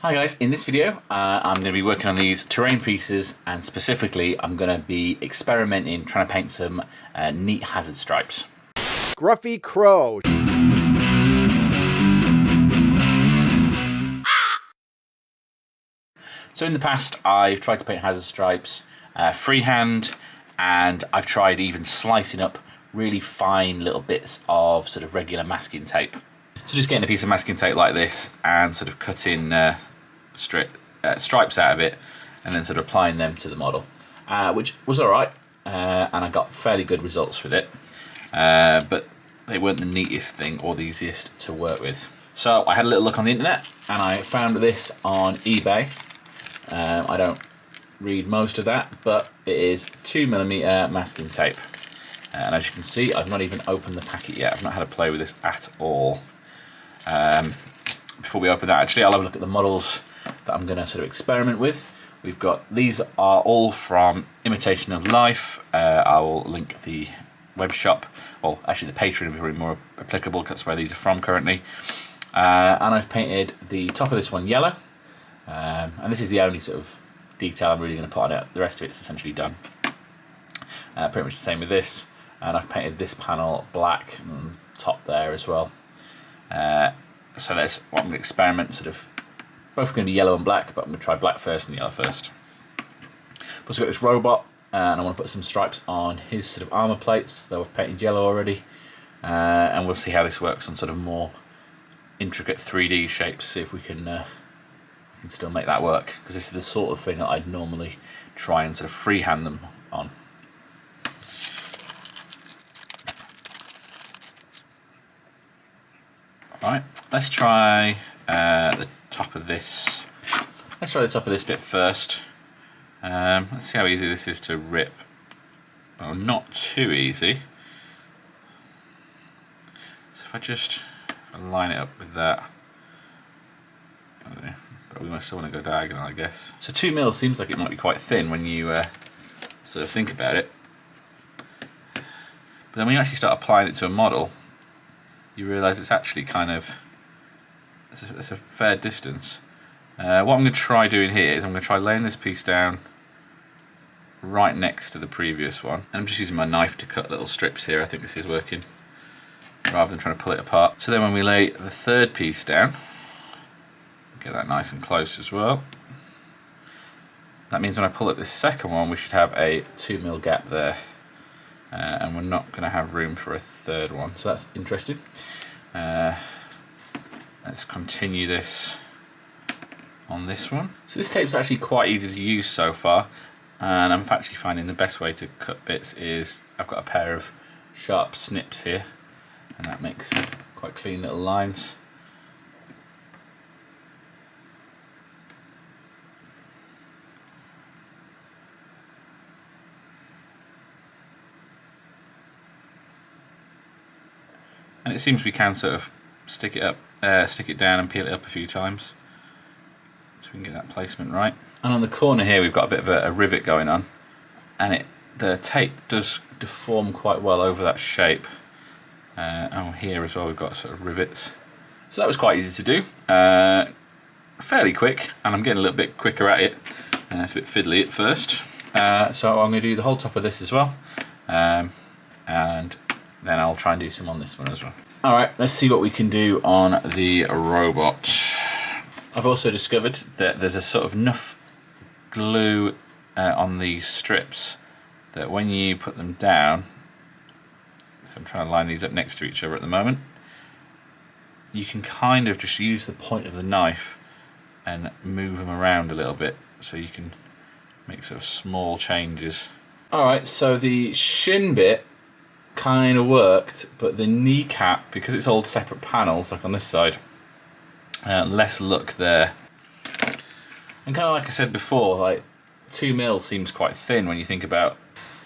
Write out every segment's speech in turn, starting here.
Hi guys, in this video I'm going to be working on these terrain pieces, and specifically I'm going to be experimenting trying to paint some neat hazard stripes. Scruffy Crow. So in the past I've tried to paint hazard stripes freehand, and I've tried even slicing up really fine little bits of sort of regular masking tape. So just getting a piece of masking tape like this and sort of cutting stripes out of it and then sort of applying them to the model, which was alright, and I got fairly good results with it, but they weren't the neatest thing or the easiest to work with. So I had a little look on the internet and I found this on eBay. I don't read most of that, but it is 2mm masking tape, and as you can see I've not even opened the packet yet. I've not had a play with this at all. Before we open that, actually I'll have a look at the models that I'm going to sort of experiment with. We've got, these are all from Imitation of Life. I will link the web shop, or actually the Patreon will be probably more applicable because that's where these are from currently. And I've painted the top of this one yellow, and this is the only sort of detail I'm really going to put on it. The rest of it's essentially done. Pretty much the same with this, and I've painted this panel black and the top there as well. So that's what I'm going to experiment, sort of both going to be yellow and black, but I'm going to try black first and yellow first. I've also got this robot, and I want to put some stripes on his sort of armour plates that I've painted yellow already, and we'll see how this works on sort of more intricate 3D shapes, see if we can still make that work, because this is the sort of thing that I'd normally try and sort of freehand them on. Alright, let's try the top of this. Let's try the top of this bit first. Let's see how easy this is to rip. Well, not too easy. So if I just line it up with that, I don't know, but we still want to go diagonal, I guess. So 2mm seems like it might be quite thin when you sort of think about it. But then when you actually start applying it to a model, you realise it's actually kind of, it's a fair distance. What I'm going to try doing here is I'm going to try laying this piece down right next to the previous one, and I'm just using my knife to cut little strips here. I think this is working, rather than trying to pull it apart. So then when we lay the third piece down, get that nice and close as well. That means when I pull up this second one, we should have a 2mm gap there. And we're not going to have room for a third one, so that's interesting. Let's continue this on this one. So this tape's actually quite easy to use so far, and I'm actually finding the best way to cut bits is I've got a pair of sharp snips here, and that makes quite clean little lines. And it seems we can sort of stick it down and peel it up a few times, so we can get that placement right. And on the corner here we've got a bit of a rivet going on, and the tape does deform quite well over that shape. Oh, here as well we've got sort of rivets. So that was quite easy to do, fairly quick, and I'm getting a little bit quicker at it. It's a bit fiddly at first. So I'm going to do the whole top of this as well, and then I'll try and do some on this one as well. Alright, let's see what we can do on the robot. I've also discovered that there's a sort of enough glue on these strips that when you put them down, so I'm trying to line these up next to each other at the moment, you can kind of just use the point of the knife and move them around a little bit, so you can make sort of small changes. Alright, so the shin bit kind of worked, but the kneecap, because it's all separate panels like on this side, less luck there. And kind of like I said before, like 2mm seems quite thin when you think about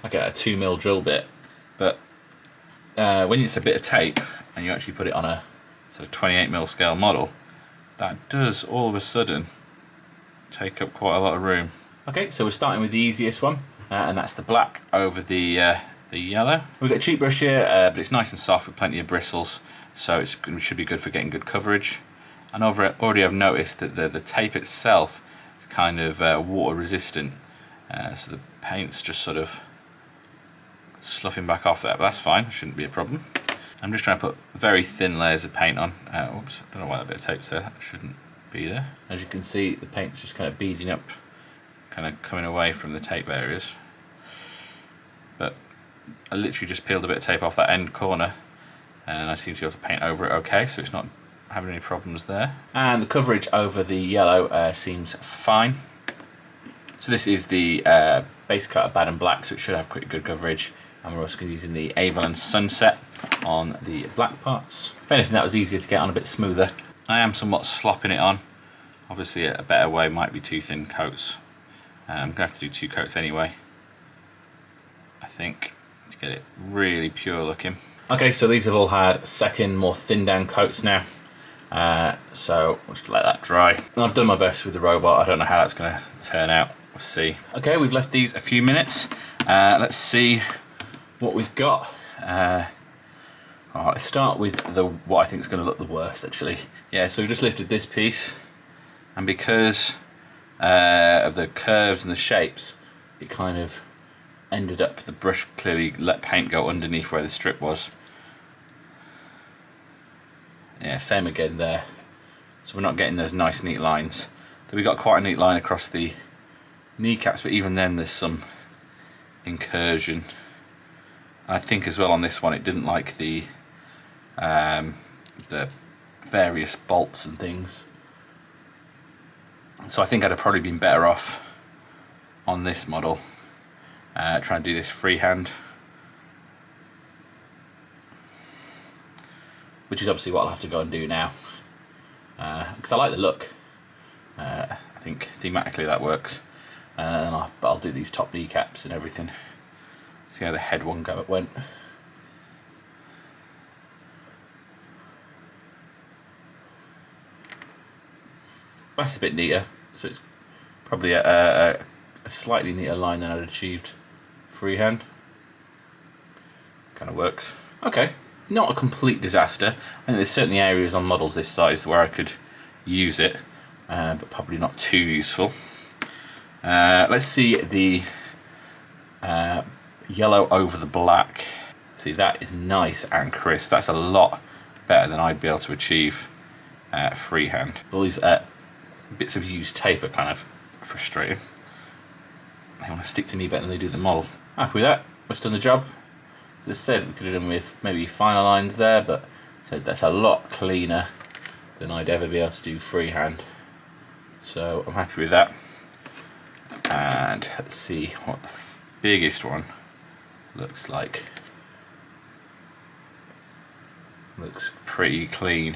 like a 2mm drill bit, but when it's a bit of tape and you actually put it on a sort of 28mm scale model, that does all of a sudden take up quite a lot of room. Okay, so we're starting with the easiest one, and that's the black over the yellow. We've got a cheap brush here, but it's nice and soft with plenty of bristles, so it should be good for getting good coverage. And already I've noticed that the tape itself is kind of water resistant, so the paint's just sort of sloughing back off there, but that's fine, shouldn't be a problem. I'm just trying to put very thin layers of paint on. Oops, I don't know why that bit of tape's there, that shouldn't be there. As you can see, the paint's just kind of beading up, kind of coming away from the tape areas. But I literally just peeled a bit of tape off that end corner, and I seem to be able to paint over it okay, so it's not having any problems there. And the coverage over the yellow seems fine. So this is the base coat of Bad and Black, so it should have pretty good coverage. And we're also going to be using the Avalon Sunset on the black parts. If anything, that was easier to get on a bit smoother. I am somewhat slopping it on. Obviously a better way might be 2 thin coats. I'm going to have to do 2 coats anyway, I think, to get it really pure looking. Okay, so these have all had second, more thin down coats now. So we'll just let that dry. And I've done my best with the robot. I don't know how that's going to turn out. We'll see. Okay, we've left these a few minutes. Let's see what we've got. Let's start with what I think is going to look the worst, actually. Yeah, so we've just lifted this piece, and because of the curves and the shapes, it kind of ended up, the brush clearly let paint go underneath where the strip was. Yeah, same again there. So we're not getting those nice neat lines. Then we got quite a neat line across the kneecaps, but even then there's some incursion. I think as well on this one it didn't like the various bolts and things. So I think I'd have probably been better off on this model trying to do this freehand, which is obviously what I'll have to go and do now, because I like the look. I think thematically that works, and I'll do these top kneecaps and everything. See how the head one went. That's a bit neater, so it's probably a slightly neater line than I'd achieved freehand. Kind of works. Okay, not a complete disaster. I think there's certainly areas on models this size where I could use it, but probably not too useful. Let's see the yellow over the black. See, that is nice and crisp. That's a lot better than I'd be able to achieve freehand. All these bits of used tape are kind of frustrating. They want to stick to me better than they do the model. Happy with that, that's done the job. As I said, we could have done with maybe finer lines there, but so that's a lot cleaner than I'd ever be able to do freehand. So I'm happy with that. And let's see what the biggest one looks like. Looks pretty clean.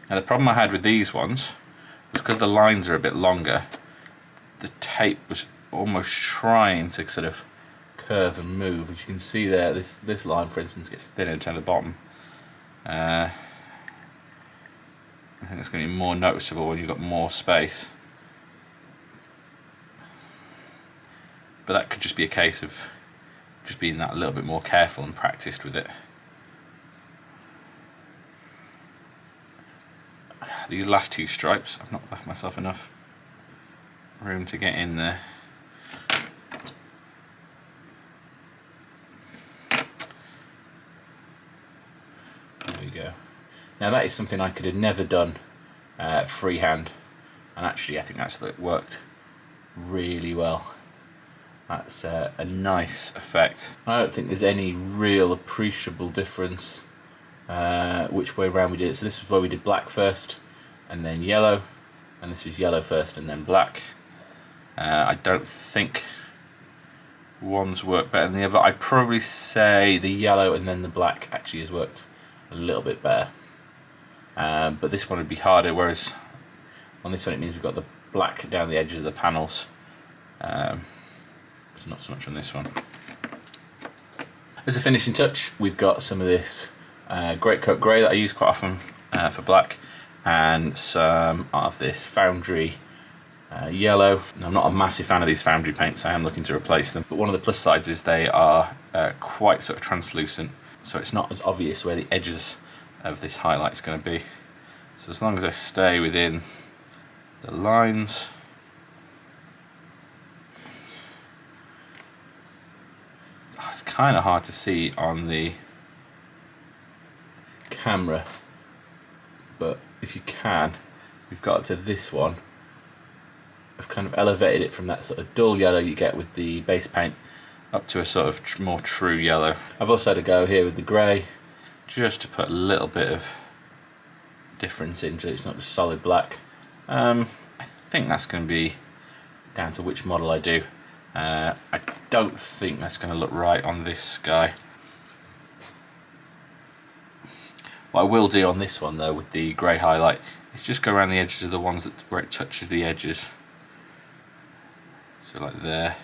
Now the problem I had with these ones was because the lines are a bit longer, the tape was almost trying to sort of curve and move. As you can see there, this line for instance gets thinner down the bottom. I think it's going to be more noticeable when you've got more space. But that could just be a case of just being that little bit more careful and practiced with it. These last 2 stripes, I've not left myself enough room to get in there. There we go. Now that is something I could have never done freehand, and actually I think that's worked really well. That's a nice effect. I don't think there's any real appreciable difference which way around we did it. So this is where we did black first and then yellow, and this was yellow first and then black. I don't think one's worked better than the other. I'd probably say the yellow and then the black actually has worked a little bit better. But this one would be harder, whereas on this one it means we've got the black down the edges of the panels. It's not so much on this one. As a finishing touch, we've got some of this Great Coat Grey that I use quite often for black, and some of this Foundry yellow. Now, I'm not a massive fan of these Foundry paints, I am looking to replace them, but one of the plus sides is they are quite sort of translucent, so it's not as obvious where the edges of this highlight's going to be. So as long as I stay within the lines, it's kind of hard to see on the camera, but if you can, we've got up to this one. I've kind of elevated it from that sort of dull yellow you get with the base paint up to a sort of more true yellow. I've also had a go here with the grey, just to put a little bit of difference in, so it's not just solid black. I think that's going to be down to which model I do. I don't think that's going to look right on this guy. What I will do on this one though, with the grey highlight, is just go around the edges of the ones where it touches the edges. So like there.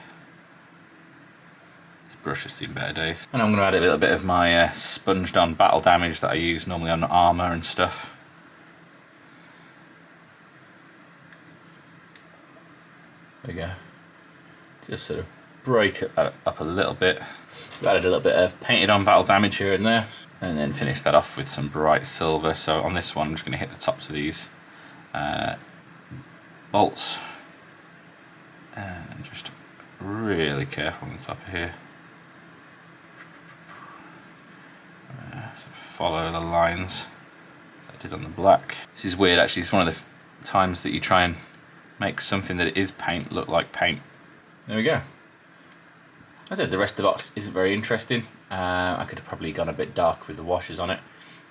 This brush has seen better days. And I'm going to add a little bit of my sponged on battle damage that I use normally on armour and stuff. There we go. Just sort of break that up a little bit. We've added a little bit of painted on battle damage here and there. And then finish that off with some bright silver. So on this one I'm just going to hit the tops of these bolts. And just really careful on the top of here. Sort of follow the lines that I did on the black. This is weird actually, it's one of the times that you try and make something that is paint look like paint. There we go. I said the rest of the box isn't very interesting. I could have probably gone a bit dark with the washes on it.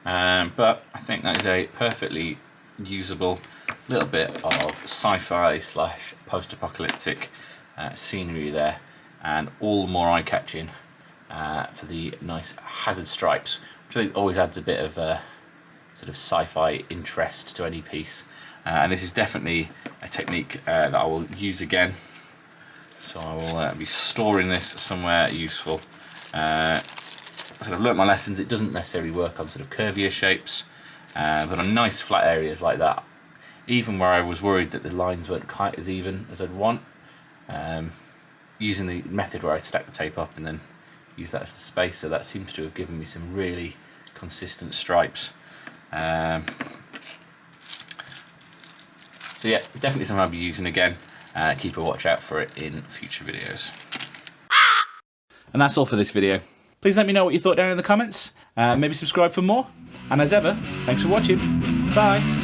But I think that is a perfectly usable little bit of sci-fi slash post-apocalyptic scenery there, and all the more eye-catching for the nice hazard stripes, which I think always adds a bit of sort of sci-fi interest to any piece. And this is definitely a technique that I will use again, so I will be storing this somewhere useful. I've learnt my lessons. It doesn't necessarily work on sort of curvier shapes, but on nice flat areas like that, even where I was worried that the lines weren't quite as even as I'd want, using the method where I stack the tape up and then use that as the spacer, that seems to have given me some really consistent stripes. So yeah, definitely something I'll be using again. Keep a watch out for it in future videos. And that's all for this video. Please let me know what you thought down in the comments. Maybe subscribe for more. And as ever, thanks for watching. Bye.